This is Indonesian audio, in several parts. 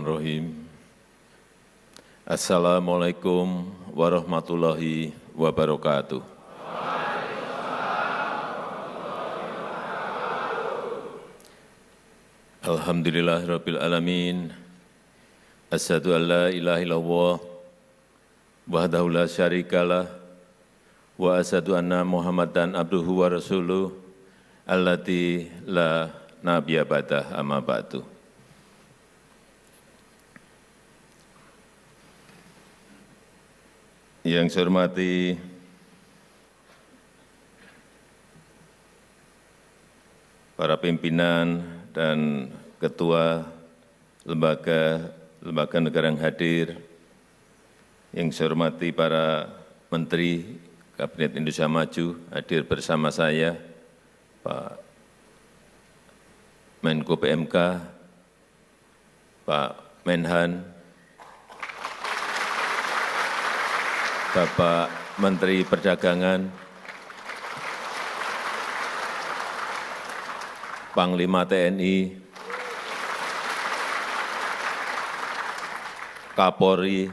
Bismillahirrahmanirrahim. Assalamualaikum warahmatullahi wabarakatuh. Alhamdulillahirabbil alamin. Asyhadu an la ilaha illallah wahdahu la syarikalah wa asyhadu anna Muhammadan abduhu wa rasuluh allati la nabiyya ba'dah amma ba'du. Yang saya hormati para pimpinan dan ketua lembaga negara yang hadir, yang saya hormati para menteri Kabinet Indonesia Maju hadir bersama saya, Pak Menko PMK, Pak Menhan, Bapak Menteri Perdagangan, Panglima TNI, Kapolri,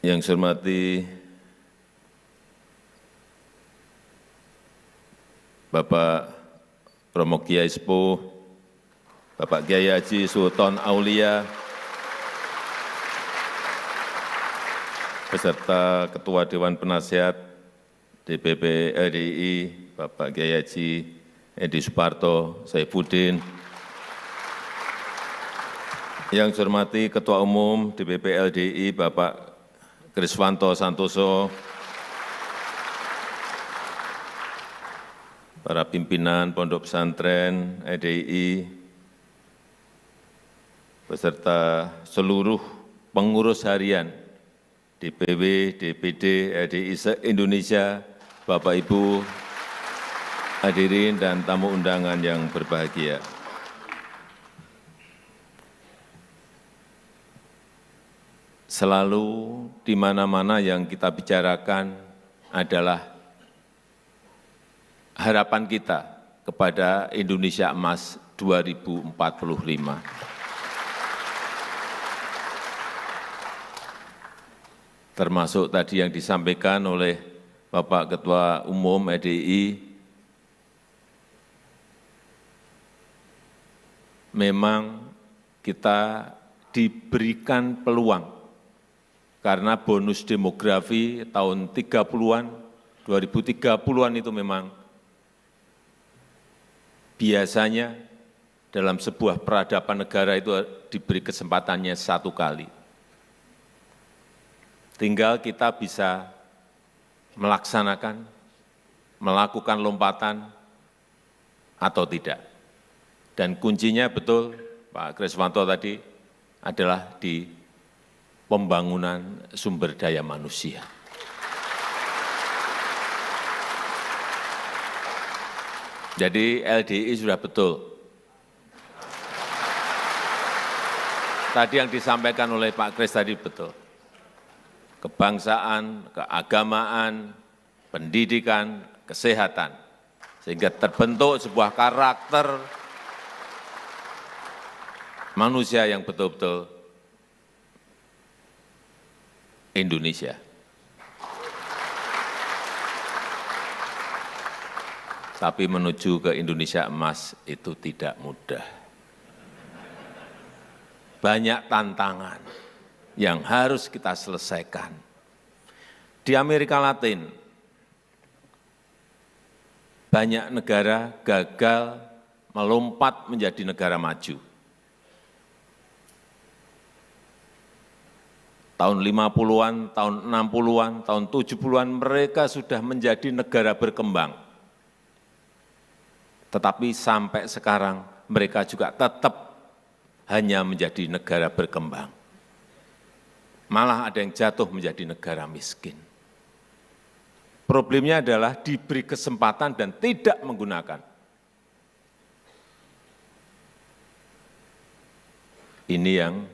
yang saya hormati Bapak Romo Kiai Sepuh, Bapak Kiai Haji Sultan Aulia, beserta Ketua Dewan Penasihat DPP RI, Bapak Kiai Haji Edi Suparto Saifuddin, yang saya hormati Ketua Umum DPP LDI, Bapak Kriswanto Santoso, para pimpinan Pondok Pesantren EDI, beserta seluruh pengurus harian DPW, DPD, EDI se-Indonesia, Bapak Ibu hadirin dan tamu undangan yang berbahagia. Selalu di mana-mana yang kita bicarakan adalah harapan kita kepada Indonesia Emas 2045. Termasuk tadi yang disampaikan oleh Bapak Ketua Umum EDI, memang kita diberikan peluang karena bonus demografi tahun 30-an, 2030-an itu memang biasanya dalam sebuah peradaban negara itu diberi kesempatannya satu kali. Tinggal kita bisa melaksanakan, melakukan lompatan atau tidak. Dan kuncinya betul, Pak Kriswanto tadi, adalah di pembangunan sumber daya manusia. Jadi LDI sudah betul. Tadi yang disampaikan oleh Pak Kris tadi betul. Kebangsaan, keagamaan, pendidikan, kesehatan. Sehingga terbentuk sebuah karakter manusia yang betul-betul Indonesia. Tapi menuju ke Indonesia Emas itu tidak mudah. Banyak tantangan yang harus kita selesaikan. Di Amerika Latin, banyak negara gagal melompat menjadi negara maju. Tahun 50-an, tahun 60-an, tahun 70-an mereka sudah menjadi negara berkembang. Tetapi sampai sekarang mereka juga tetap hanya menjadi negara berkembang. Malah ada yang jatuh menjadi negara miskin. Problemnya adalah diberi kesempatan dan tidak menggunakan. Ini yang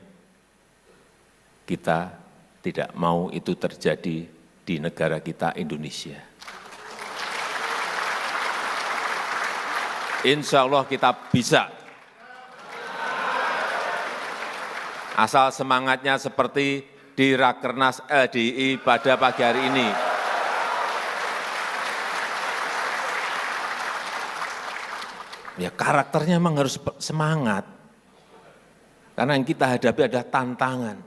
kita tidak mau itu terjadi di negara kita Indonesia. Insya Allah kita bisa. Asal semangatnya seperti di Rakernas LDI pada pagi hari ini. Ya karakternya memang harus semangat. Karena yang kita hadapi adalah tantangan.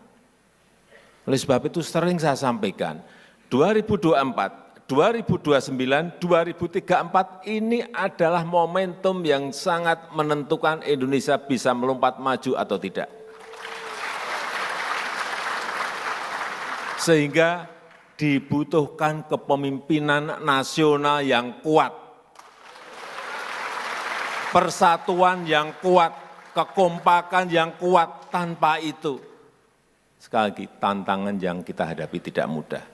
Oleh sebab itu sering saya sampaikan, 2024, 2029, 2034 ini adalah momentum yang sangat menentukan Indonesia bisa melompat maju atau tidak. Sehingga dibutuhkan kepemimpinan nasional yang kuat, persatuan yang kuat, kekompakan yang kuat. Tanpa itu, sekali lagi, tantangan yang kita hadapi tidak mudah.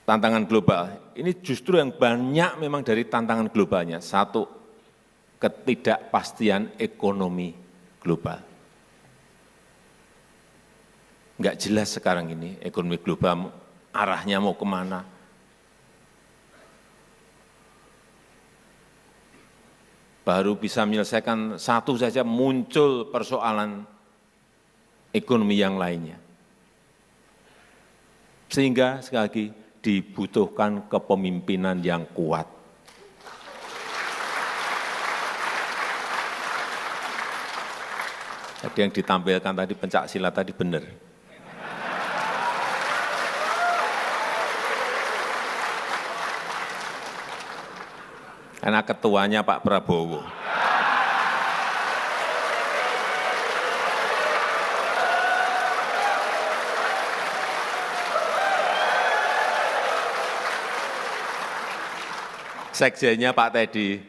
Tantangan global, ini justru yang banyak memang dari tantangan globalnya. Satu, ketidakpastian ekonomi global. Enggak jelas sekarang ini ekonomi global arahnya mau kemana. Baru bisa menyelesaikan satu saja muncul persoalan ekonomi yang lainnya. Sehingga sekali lagi dibutuhkan kepemimpinan yang kuat. Jadi yang ditampilkan tadi pencak silat tadi benar. Karena ketuanya Pak Prabowo. Sekjennya Pak Teddy.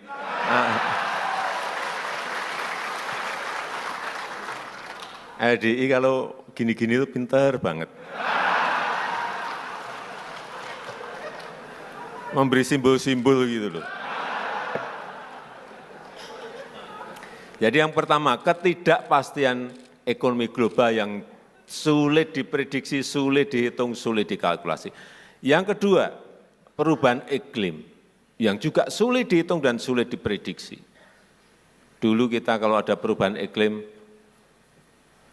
LDI kalau gini-gini itu pintar banget. Memberi simbol-simbol gitu loh. Jadi yang pertama, ketidakpastian ekonomi global yang sulit diprediksi, sulit dihitung, sulit dikalkulasi. Yang kedua, perubahan iklim yang juga sulit dihitung dan sulit diprediksi. Dulu kita kalau ada perubahan iklim,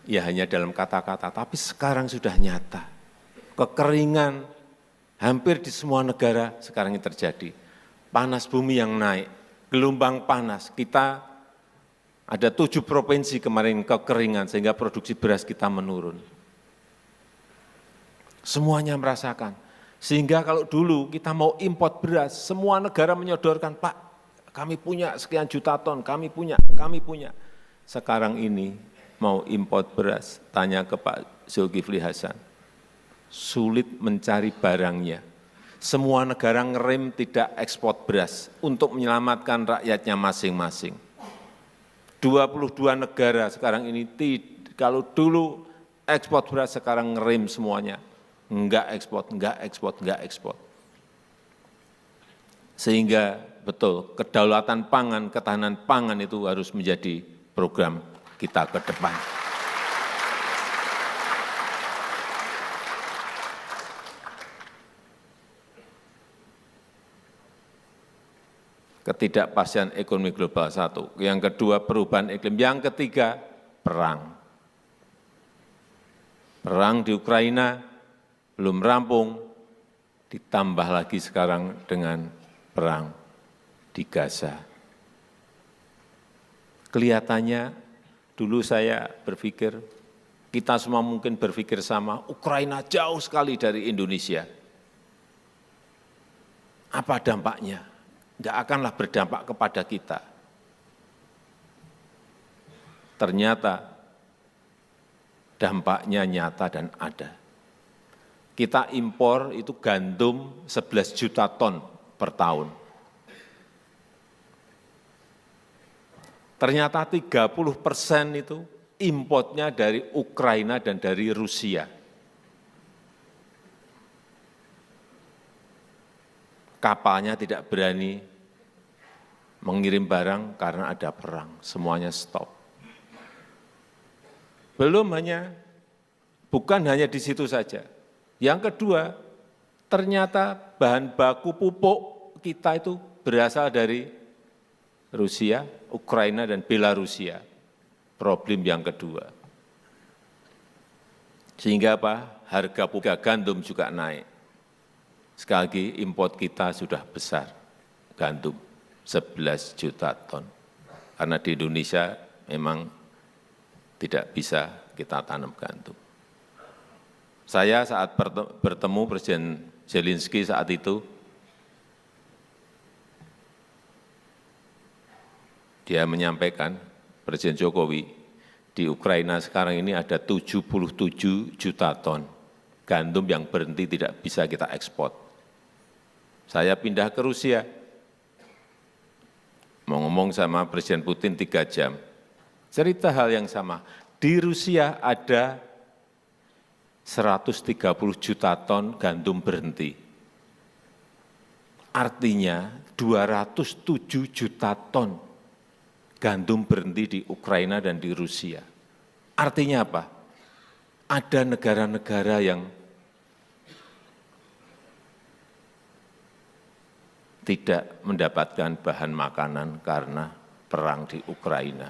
ya hanya dalam kata-kata, tapi sekarang sudah nyata. Kekeringan hampir di semua negara sekarang ini terjadi. Panas bumi yang naik, gelombang panas, kita ada 7 provinsi kemarin kekeringan sehingga produksi beras kita menurun. Semuanya merasakan. Sehingga kalau dulu kita mau import beras, semua negara menyodorkan, Pak, kami punya sekian juta ton, kami punya. Sekarang ini mau import beras, tanya ke Pak Zulkifli Hasan, sulit mencari barangnya. Semua negara ngerem tidak ekspor beras untuk menyelamatkan rakyatnya masing-masing. 22 negara sekarang ini, kalau dulu ekspor beras, sekarang ngerem semuanya. Enggak ekspor. Sehingga betul, kedaulatan pangan, ketahanan pangan itu harus menjadi program kita ke depan. Ketidakpastian ekonomi global satu, yang kedua perubahan iklim, yang ketiga perang. Perang di Ukraina belum rampung, ditambah lagi sekarang dengan perang di Gaza. Kelihatannya dulu saya berpikir, kita semua mungkin berpikir sama, Ukraina jauh sekali dari Indonesia. Apa dampaknya? Enggak akanlah berdampak kepada kita. Ternyata dampaknya nyata dan ada. Kita impor itu gandum 11 juta ton per tahun. Ternyata 30% itu importnya dari Ukraina dan dari Rusia. Kapalnya tidak berani mengirim barang karena ada perang, semuanya stop. Bukan hanya di situ saja. Yang kedua, ternyata bahan baku pupuk kita itu berasal dari Rusia, Ukraina, dan Belarusia. Problem yang kedua. Sehingga apa? Harga gandum juga naik. Sekali lagi, import kita sudah besar, gandum, 11 juta ton. Karena di Indonesia memang tidak bisa kita tanam gandum. Saya saat bertemu Presiden Zelensky saat itu, dia menyampaikan, Presiden Jokowi, di Ukraina sekarang ini ada 77 juta ton gandum yang berhenti tidak bisa kita ekspor. Saya pindah ke Rusia, mau ngomong sama Presiden Putin 3 jam, cerita hal yang sama. Di Rusia ada 130 juta ton gandum berhenti. Artinya 207 juta ton gandum berhenti di Ukraina dan di Rusia. Artinya apa? Ada negara-negara yang tidak mendapatkan bahan makanan karena perang di Ukraina.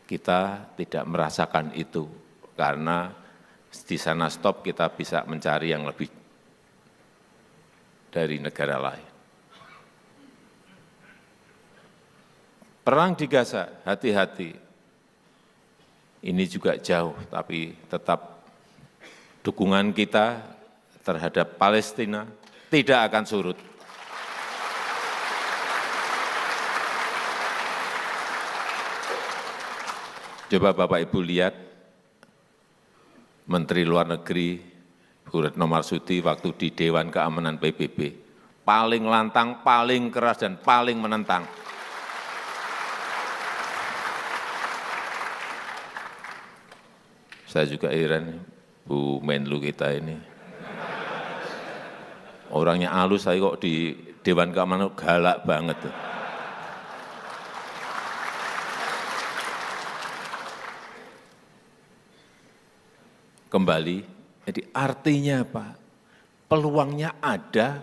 Kita tidak merasakan itu karena di sana stop kita bisa mencari yang lebih dari negara lain. Perang di Gaza, hati-hati. Ini juga jauh, tapi tetap dukungan kita terhadap Palestina tidak akan surut. Coba Bapak Ibu lihat, Menteri Luar Negeri Bu Retno Marsudi waktu di Dewan Keamanan PBB, paling lantang, paling keras, dan paling menentang. Saya juga heran, Bu Menlu kita ini. Orangnya halus, saya kok di Dewan Keamanan galak banget. Kembali, jadi artinya apa? Peluangnya ada,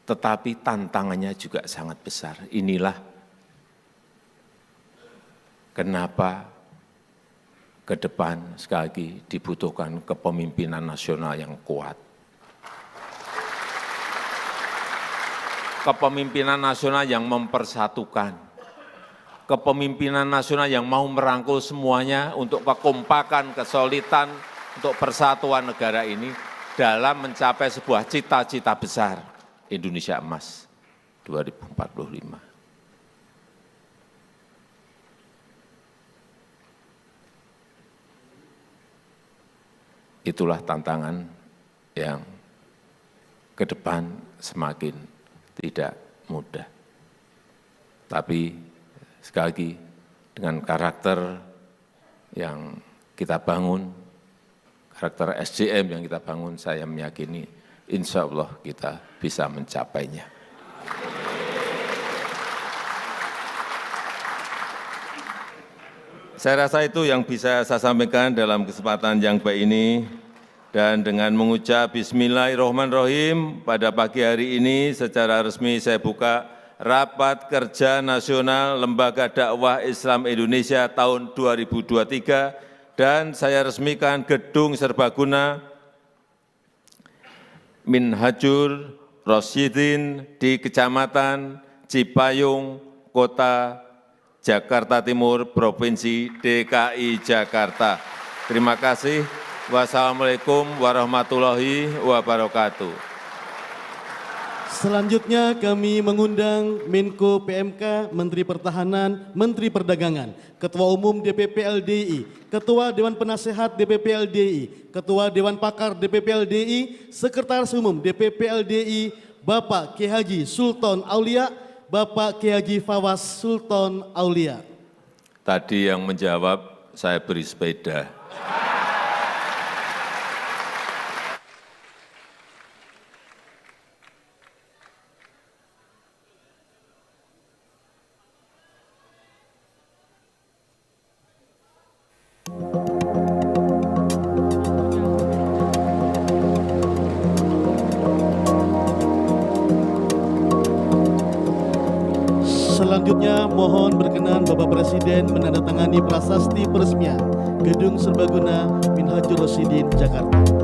tetapi tantangannya juga sangat besar. Inilah kenapa ke depan sekali lagi dibutuhkan kepemimpinan nasional yang kuat. Kepemimpinan nasional yang mempersatukan. Kepemimpinan nasional yang mau merangkul semuanya untuk kekompakan, kesolidan, untuk persatuan negara ini dalam mencapai sebuah cita-cita besar Indonesia Emas 2045. Itulah tantangan yang ke depan semakin tidak mudah. Tapi sekali lagi, dengan karakter yang kita bangun, karakter SDM yang kita bangun, saya meyakini insya Allah kita bisa mencapainya. Saya rasa itu yang bisa saya sampaikan dalam kesempatan yang baik ini. Dan dengan mengucap Bismillahirrahmanirrahim, pada pagi hari ini secara resmi saya buka Rapat Kerja Nasional Lembaga Dakwah Islam Indonesia tahun 2023 dan saya resmikan Gedung Serbaguna Minhajul Rosyidin di Kecamatan Cipayung, Kota Jakarta Timur, Provinsi DKI Jakarta. Terima kasih. Wassalamualaikum warahmatullahi wabarakatuh. Selanjutnya kami mengundang Menko PMK, Menteri Pertahanan, Menteri Perdagangan, Ketua Umum DPP LDI, Ketua Dewan Penasehat DPP LDI, Ketua Dewan Pakar DPP LDI, Sekretaris Umum DPP LDI, Bapak Kiai Haji Sultan Aulia, Bapak Kiai Haji Fawaz Sultan Aulia. Tadi yang menjawab saya beri sepeda. Selanjutnya mohon berkenan Bapak Presiden menandatangani prasasti peresmian Gedung Serbaguna Minhajul Rosyidin, Jakarta.